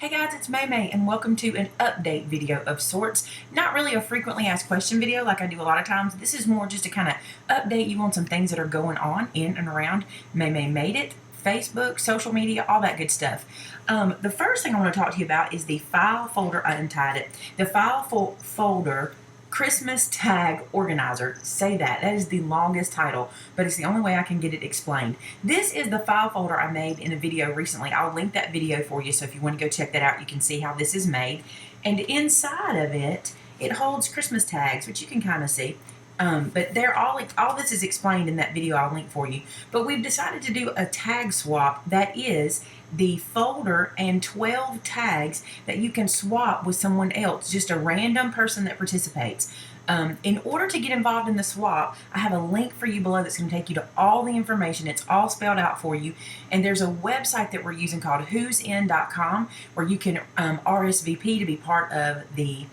Hey guys, it's Maymay and welcome to an update video of sorts. Not really a frequently asked question video like I do a lot of times. This is more just to kind of update you on some things that are going on in and around Maymay Made It, Facebook, social media, all that good stuff. The first thing I want to talk to you about is the file folder untitled. The file folder Christmas tag organizer. Say that. That is the longest title, but it's the only way I can get it explained. This is the file folder I made in a video recently. I'll link that video for you, so if you want to go check that out, you can see how this is made. And inside of it, it holds Christmas tags, which you can kind of see. But they're all this is explained in that video I'll link for you. But we've decided to do a tag swap that is the folder and 12 tags that you can swap with someone else, just a random person that participates. In order to get involved in the swap, I have a link for you below that's going to take you to all the information. It's all spelled out for you. And there's a website that we're using called whosin.com where you can RSVP to be part of the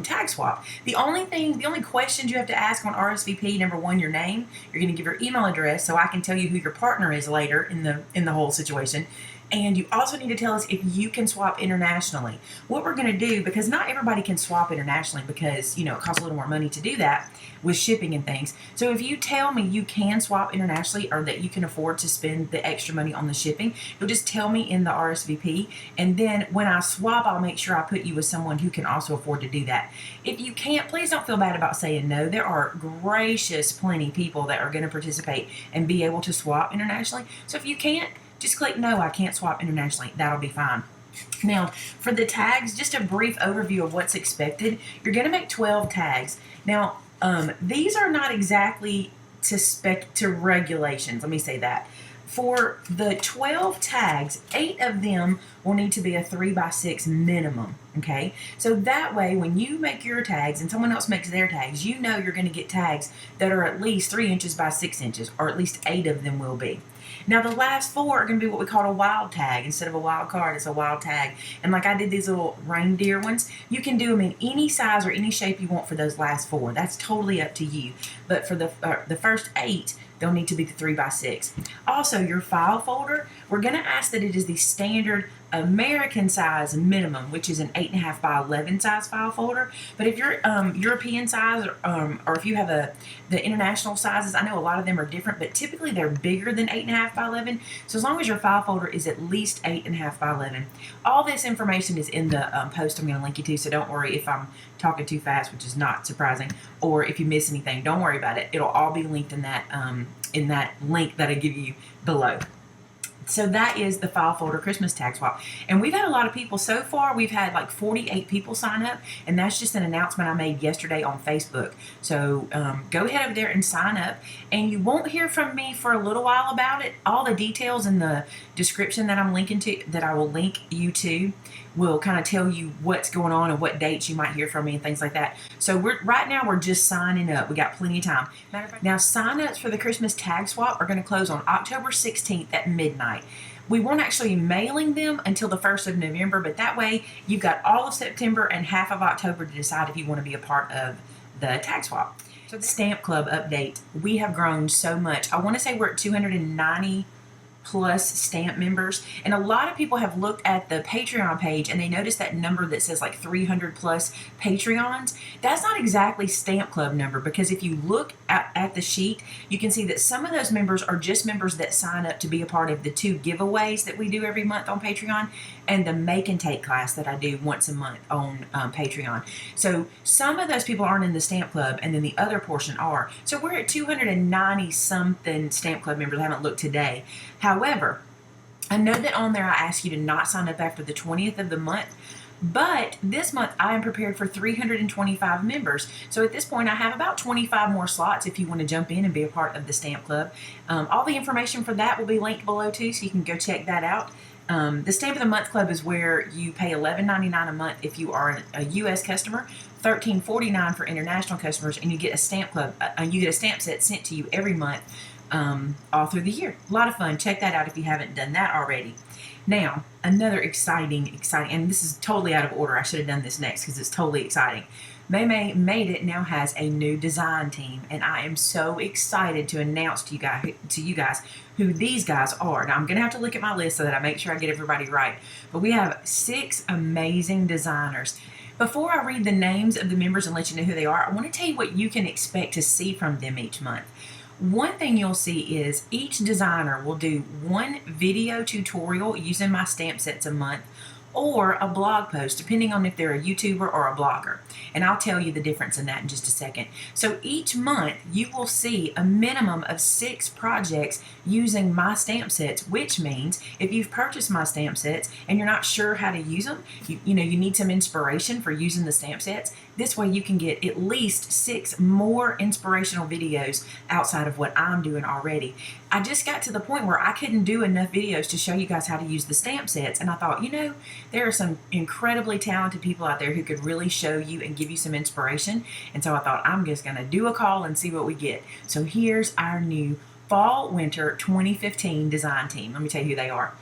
tag swap. The only questions you have to ask on RSVP, number one, your name. You're going to give your email address so I can tell you who your partner is later in the whole situation. And you also need to tell us if you can swap internationally. What we're going to do, because not everybody can swap internationally because, it costs a little more money to do that with shipping and things. So if you tell me you can swap internationally or that you can afford to spend the extra money on the shipping, you'll just tell me in the RSVP. And then when I swap, I'll make sure I put you with someone who can also afford to do that. If you can't, please don't feel bad about saying no. There are gracious plenty people that are going to participate and be able to swap internationally. So if you can't, just click no, I can't swap internationally. That'll be fine. Now, for the tags, just a brief overview of what's expected. You're going to make 12 tags. Now, these are not exactly to regulations. Let me say that. For the 12 tags, 8 of them will need to be a 3x6 minimum, okay? So that way, when you make your tags and someone else makes their tags, you know you're going to get tags that are at least 3 inches by 6 inches, or at least 8 of them will be. Now, the last 4 are going to be what we call a wild tag. Instead of a wild card, it's a wild tag. And like I did these little reindeer ones, you can do them in any size or any shape you want for those last 4. That's totally up to you. But for the first 8, they'll need to be the 3x6. Also, your file folder, we're going to ask that it is the standard American size minimum, which is an 8.5 by 11 size file folder. But if you're European size or if you have the international sizes, I know a lot of them are different, but typically they're bigger than 8.5 by 11. So as long as your file folder is at least 8.5 by 11. All this information is in the post I'm going to link you to, so don't worry if I'm talking too fast, which is not surprising, or if you miss anything, don't worry about it. It'll all be linked in that link that I give you below. So that is the file folder Christmas tag swap. And we've had a lot of people so far. We've had like 48 people sign up, and that's just an announcement I made yesterday on Facebook. So go ahead over there and sign up, and you won't hear from me for a little while about it. All the details in the description that I will link you to will kind of tell you what's going on and what dates you might hear from me and things like that. So right now we're just signing up. We got plenty of time. Now, sign-ups for the Christmas tag swap are going to close on October 16th at midnight. We won't actually be mailing them until the 1st of November, but that way you've got all of September and half of October to decide if you want to be a part of the tag swap. So the Stamp Club update, we have grown so much. I want to say we're at 290 plus stamp members, and a lot of people have looked at the Patreon page and they notice that number that says like 300 plus Patreons. That's not exactly Stamp Club number, because if you look at the sheet, you can see that some of those members are just members that sign up to be a part of the 2 giveaways that we do every month on Patreon and the make and take class that I do once a month on Patreon. So some of those people aren't in the Stamp Club, and then the other portion are. So we're at 290 something Stamp Club members. I haven't looked today. However, I know that on there I ask you to not sign up after the 20th of the month, but this month I am prepared for 325 members. So at this point I have about 25 more slots if you want to jump in and be a part of the Stamp Club. All the information for that will be linked below too, so you can go check that out. The Stamp of the Month Club is where you pay $11.99 a month if you are a U.S. customer, $13.49 for international customers, and you get a stamp club. You get a stamp set sent to you every month. All through the year. A lot of fun. Check that out if you haven't done that already. Now, another exciting, and this is totally out of order. I should have done this next because it's totally exciting. Maymay Made It now has a new design team, and I am so excited to announce to you guys who these guys are. Now, I'm going to have to look at my list so that I make sure I get everybody right, but we have 6 amazing designers. Before I read the names of the members and let you know who they are, I want to tell you what you can expect to see from them each month. One thing you'll see is each designer will do one video tutorial using my stamp sets a month, or a blog post, depending on if they're a YouTuber or a blogger. And I'll tell you the difference in that in just a second. So each month you will see a minimum of 6 projects using my stamp sets, which means if you've purchased my stamp sets and you're not sure how to use them, you need some inspiration for using the stamp sets, this way you can get at least 6 more inspirational videos outside of what I'm doing already. I just got to the point where I couldn't do enough videos to show you guys how to use the stamp sets, and I thought, there are some incredibly talented people out there who could really show you and give you some inspiration, and so I thought I'm just going to do a call and see what we get. So here's our new Fall/Winter 2015 design team. Let me tell you who they are.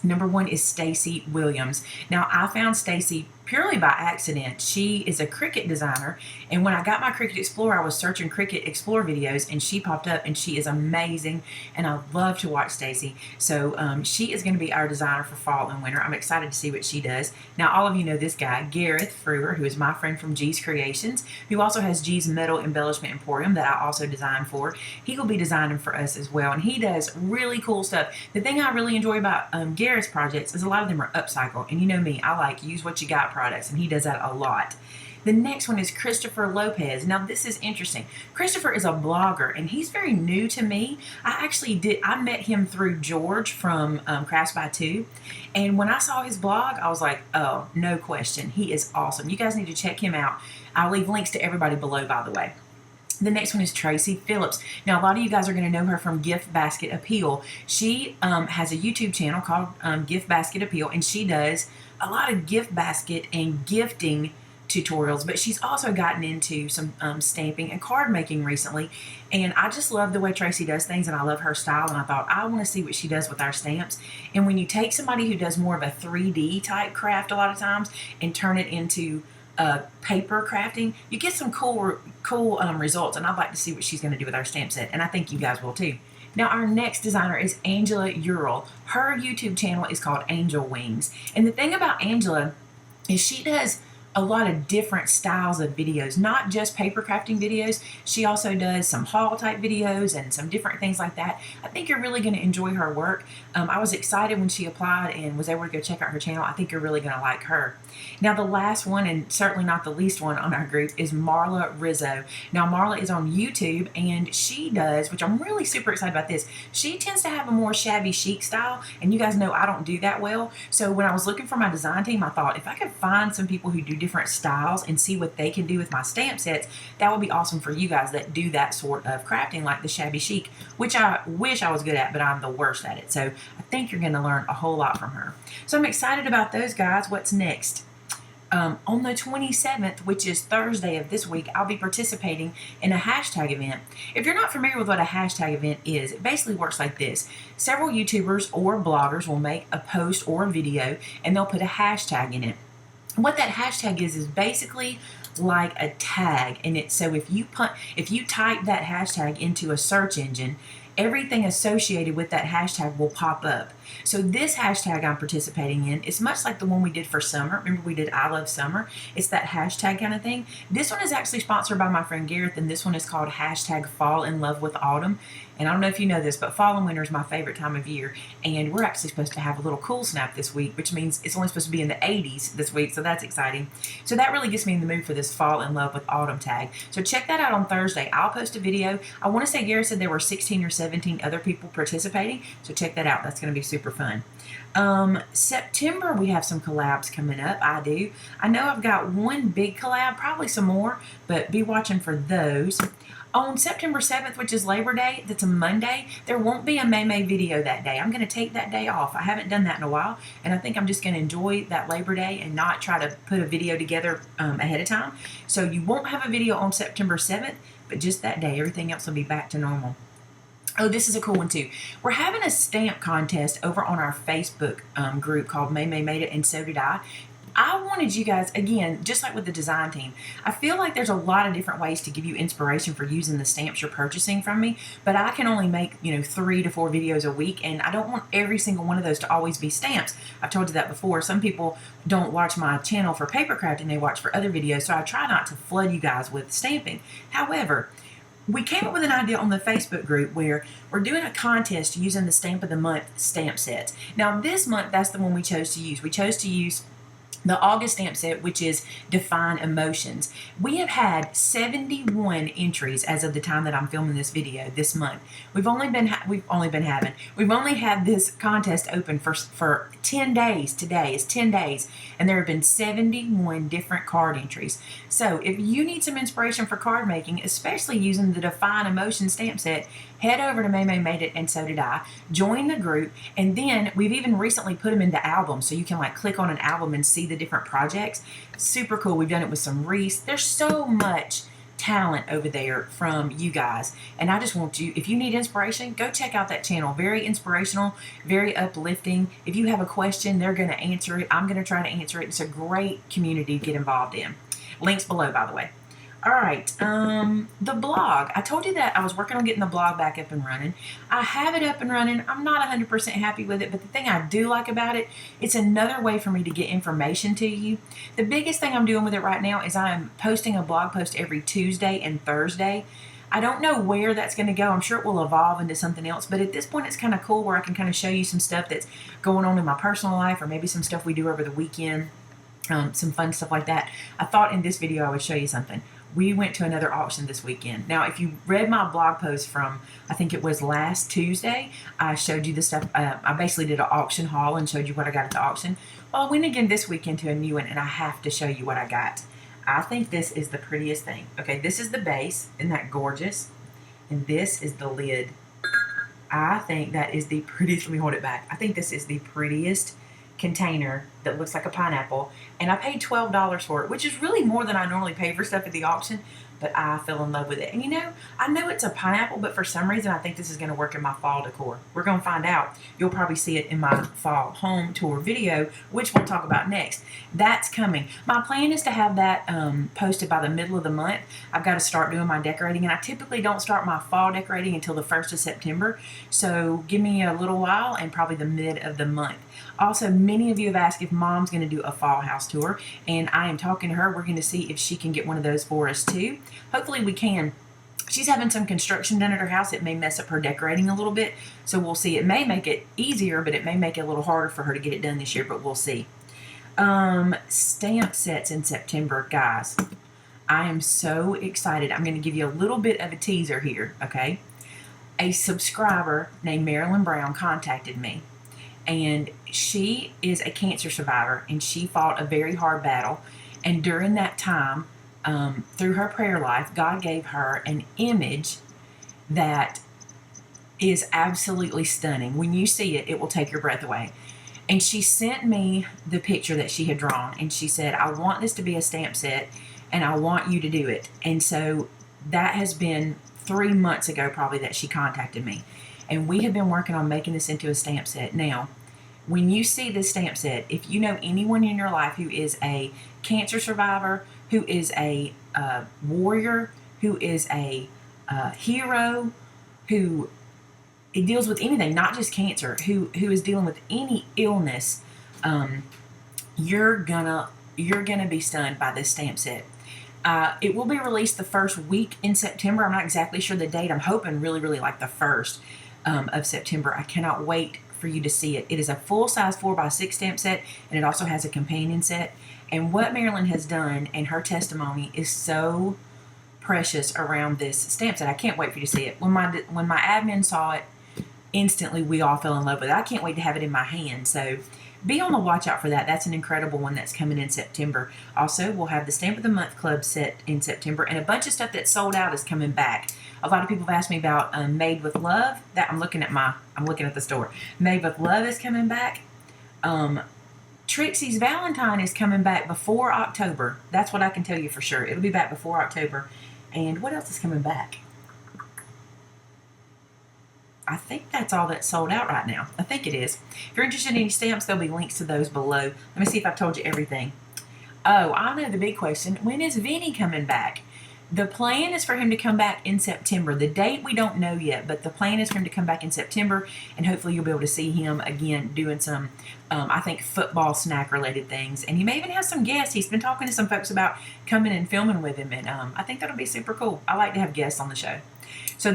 Number 1 is Stacy Williams. Now, I found Stacy purely by accident. She is a Cricut designer, and when I got my Cricut Explorer, I was searching Cricut Explorer videos, and she popped up, and she is amazing, and I love to watch Stacy. So she is going to be our designer for fall and winter. I'm excited to see what she does. Now, all of you know this guy, Gareth Kruger, who is my friend from G's Creations, who also has G's Metal Embellishment Emporium that I also design for. He will be designing for us as well, and he does really cool stuff. The thing I really enjoy about Gareth's projects is a lot of them are upcycle, and you know me, I like use what you got products, and he does that a lot. The next one is Christopher Lopez. Now, this is interesting. Christopher is a blogger, and he's very new to me. I met him through George from Crafts by Two, and when I saw his blog, I was like, oh, no question, he is awesome. You guys need to check him out. I'll leave links to everybody below, by the way. The next one is Tracy Phillips. Now, a lot of you guys are going to know her from Gift Basket Appeal. She has a YouTube channel called Gift Basket Appeal, and she does a lot of gift basket and gifting tutorials, but she's also gotten into some stamping and card making recently, and I just love the way Tracy does things, and I love her style, and I thought I want to see what she does with our stamps. And when you take somebody who does more of a 3D type craft a lot of times and turn it into paper crafting, you get some cool results, and I'd like to see what she's going to do with our stamp set, and I think you guys will too. Now, our next designer is Angela Ural. Her YouTube channel is called Angel Wings, and the thing about Angela is she does a lot of different styles of videos, not just paper crafting videos. She also does some haul type videos and some different things like that. I think you're really going to enjoy her work. I was excited when she applied and was able to go check out her channel. I think you're really going to like her. Now, the last one, and certainly not the least one on our group, is Marla Rizzo. Now, Marla is on YouTube, and she does, which I'm really super excited about this, she tends to have a more shabby chic style, and you guys know I don't do that well. So when I was looking for my design team, I thought if I could find some people who do different styles and see what they can do with my stamp sets, that would be awesome for you guys that do that sort of crafting, like the shabby chic, which I wish I was good at, but I'm the worst at it. So I think you're going to learn a whole lot from her. So I'm excited about those guys. What's next? On the 27th, which is Thursday of this week, I'll be participating in a hashtag event. If you're not familiar with what a hashtag event is, it basically works like this. Several YouTubers or bloggers will make a post or a video, and they'll put a hashtag in it. What that hashtag is basically like a tag, and it's so if you type that hashtag into a search engine, everything associated with that hashtag will pop up. So this hashtag I'm participating in is much like the one we did for summer. Remember we did I Love Summer? It's that hashtag kind of thing. This one is actually sponsored by my friend Gareth, and this one is called hashtag Fall in Love with Autumn. And I don't know if you know this, but fall and winter is my favorite time of year. And we're actually supposed to have a little cool snap this week, which means it's only supposed to be in the 80s this week, so that's exciting. So that really gets me in the mood for this Fall in Love with Autumn tag. So check that out on Thursday. I'll post a video. I want to say Gareth said there were 16 or 17 other people participating, so check that out. That's going to be super fun. September, we have some collabs coming up. I know I've got one big collab, probably some more, but be watching for those. On September 7th, which is Labor Day, that's a Monday, there won't be a Maymay video that day. I'm going to take that day off. I haven't done that in a while, and I think I'm just going to enjoy that Labor Day and not try to put a video together ahead of time. So you won't have a video on September 7th, but just that day. Everything else will be back to normal. Oh, this is a cool one too. We're having a stamp contest over on our Facebook group called Maymay Made It, and so did I. I wanted you guys, again, just like with the design team, I feel like there's a lot of different ways to give you inspiration for using the stamps you're purchasing from me, but I can only make, 3 to 4 videos a week, and I don't want every single one of those to always be stamps. I've told you that before. Some people don't watch my channel for paper crafting, they watch for other videos, so I try not to flood you guys with stamping. However, we came up with an idea on the Facebook group where we're doing a contest using the Stamp of the Month stamp sets. Now this month, that's the one we chose to use. We chose to use the August stamp set, which is Define Emotions. We have had 71 entries as of the time that I'm filming this video this month. We've only had this contest open for 10 days. Today is 10 days, and there have been 71 different card entries. So if you need some inspiration for card making, especially using the Define Emotion stamp set, head over to Maymay Made It and So Did I. Join the group, and then we've even recently put them into albums, so you can like click on an album and see the different projects. Super cool. We've done it with some Reese. There's so much talent over there from you guys, and I just want you, if you need inspiration, go check out that channel. Very inspirational, very uplifting. If you have a question, they're going to answer it. I'm going to try to answer it. It's a great community to get involved in. Links below, by the way. All right, the blog. I told you that I was working on getting the blog back up and running. I have it up and running. I'm not 100% happy with it, but the thing I do like about it, it's another way for me to get information to you. The biggest thing I'm doing with it right now is I'm posting a blog post every Tuesday and Thursday. I don't know where that's going to go. I'm sure it will evolve into something else, but at this point it's kind of cool where I can kind of show you some stuff that's going on in my personal life, or maybe some stuff we do over the weekend, some fun stuff like that. I thought in this video I would show you something. We went to another auction this weekend. Now, if you read my blog post from, I think it was last Tuesday, I showed you the stuff. I basically did an auction haul and showed you what I got at the auction. Well, I went again this weekend to a new one, and I have to show you what I got. I think this is the prettiest thing. Okay, this is the base. Isn't that gorgeous? And this is the lid. I think that is the prettiest. Let me hold it back. I think this is the prettiest container that looks like a pineapple, and I paid $12 for it, which is really more than I normally pay for stuff at the auction, but I fell in love with it. And I know it's a pineapple, but for some reason I think this is going to work in my fall decor. We're going to find out. You'll probably see it in my fall home tour video, which we'll talk about next. That's coming. My plan is to have that posted by the middle of the month. I've got to start doing my decorating, and I typically don't start my fall decorating until the 1st of September, so give me a little while and probably the mid of the month. Also, many of you have asked if Mom's going to do a fall house tour, and I am talking to her. We're going to see if she can get one of those for us too. Hopefully we can. She's having some construction done at her house. It may mess up her decorating a little bit, so we'll see. It may make it easier, but it may make it a little harder for her to get it done this year, but we'll see. Stamp sets in September, guys. I am so excited. I'm going to give you a little bit of a teaser here, okay? A subscriber named Marilyn Brown contacted me, and she is a cancer survivor, and she fought a very hard battle, and during that time, through her prayer life, God gave her an image that is absolutely stunning. When you see it, it will take your breath away. And she sent me the picture that she had drawn, and she said, I want this to be a stamp set, and I want you to do it. And so that has been 3 months ago probably that she contacted me, and we have been working on making this into a stamp set. Now, when you see this stamp set, if you know anyone in your life who is a cancer survivor, who is a warrior, who is a hero, who it deals with anything, not just cancer, who is dealing with any illness, you're gonna be stunned by this stamp set. It will be released the first week in September. I'm not exactly sure the date. I'm hoping really like the 1st of September. I cannot wait for you to see it. It is a full-size 4x6 stamp set, and it also has a companion set. And what Marilyn has done and her testimony is so precious around this stamp set. I can't wait for you to see it. When my admin saw it, instantly we all fell in love with it. I can't wait to have it in my hand. So be on the watch out for that. That's an incredible one that's coming in September. Also, we'll have the Stamp of the Month Club set in September, and a bunch of stuff that's sold out is coming back. A lot of people have asked me about Made with Love. That I'm looking at the store. Made with Love is coming back. Trixie's Valentine is coming back before October. That's what I can tell you for sure. It'll be back before October. And what else is coming back? I think that's all that's sold out right now. I think it is. If you're interested in any stamps, there'll be links to those below. Let me see if I've told you everything. Oh, I know the big question. When is Vini coming back? The plan is for him to come back in September. The date we don't know yet, but the plan is for him to come back in September, and hopefully you'll be able to see him again doing some, I think, football snack-related things. And he may even have some guests. He's been talking to some folks about coming and filming with him, and I think that'll be super cool. I like to have guests on the show. So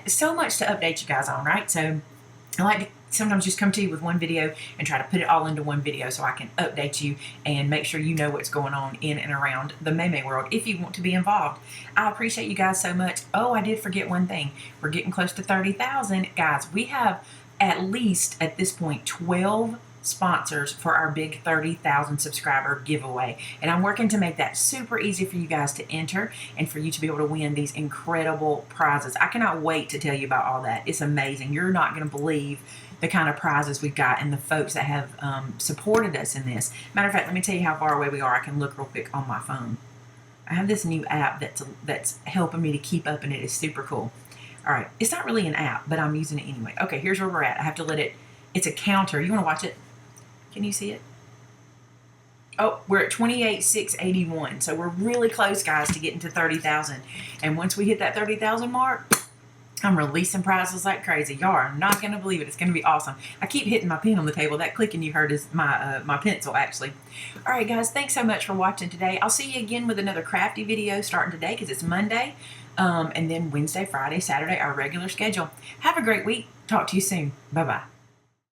so much to update you guys on, right? So I like to sometimes just come to you with one video and try to put it all into one video so I can update you and make sure you know what's going on in and around the Maymay world if you want to be involved. I appreciate you guys so much. Oh, I did forget one thing. We're getting close to 30,000. Guys, we have at least at this point 12 sponsors for our big 30,000 subscriber giveaway, and I'm working to make that super easy for you guys to enter and for you to be able to win these incredible prizes. I cannot wait to tell you about all that. It's amazing. You're not going to believe the kind of prizes we've got and the folks that have supported us in this. Matter of fact, let me tell you how far away we are. I can look real quick on my phone. I have this new app that's helping me to keep up, and it is super cool. All right, it's not really an app, but I'm using it anyway. Okay, here's where we're at. I have to let it, it's a counter. You want to watch it? Can you see it? Oh, we're at 28,681. So we're really close, guys, to getting to 30,000. And once we hit that 30,000 mark, I'm releasing prizes like crazy. Y'all are not going to believe it. It's going to be awesome. I keep hitting my pen on the table. That clicking you heard is my pencil, actually. All right, guys, thanks so much for watching today. I'll see you again with another crafty video starting today because it's Monday. And then Wednesday, Friday, Saturday, our regular schedule. Have a great week. Talk to you soon. Bye-bye.